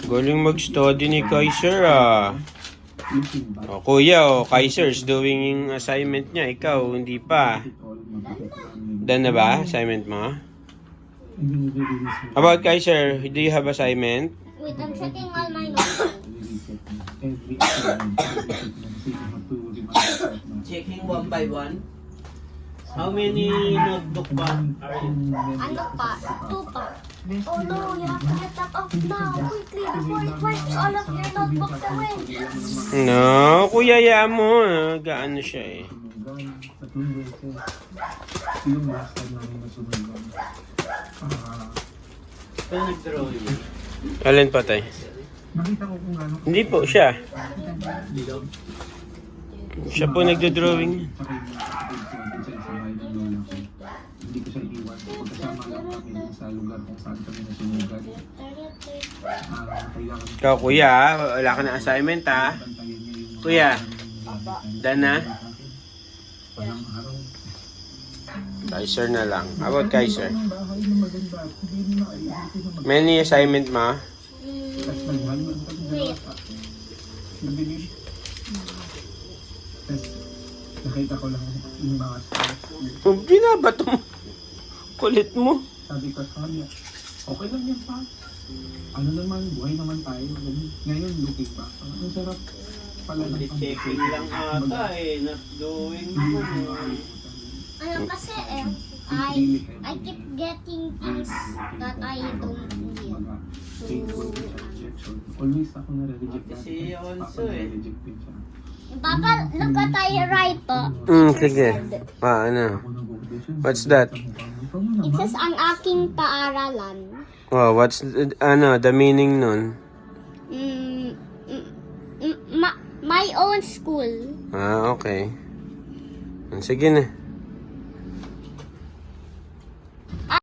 Galing mag-study ni Kaiser ah. O, kuya, Kaiser is doing yung assignment niya. Ikaw, hindi pa. Done na ba assignment mo? About Kaiser, do you have assignment? Wait, I'm checking all my notes. Checking one by one. How many notebook pa are you? Ano pa? 2 pa. Oh no, you have to get that off now. Quickly, before it wipes all of your notebooks away. No, kuya, ya mo. Gaano siya eh. Ito nag-drawing. Alin pa tayo? Hindi po, siya. Siya po nagdo-drawing. Hindi ko siya iiwan. Pagkasama lang kami sa lugar kung saan kami nasunugan. Ikaw, kuya, wala ka na assignment ha? Kuya, done na? Kaiser na lang. How about Kaiser? Many assignment ma? Wait. Nakita ko lang yung mga Binabato mo. Kulit mo. sabi ko sa kanya, okay lang yan pa. Ano naman, buhay naman tayo. Ngayon, looking back. Ang sarap pala ng Checking lang ata eh, not doing naman. Ano kasi I keep getting things that I don't need. Always ako na-reject. Kasi also eh. Papa, look at your right po. Sige. Ano? What's that? It says ang aking paaralan. Oh, what's the meaning nun? My own school. Ah, okay. Sige na.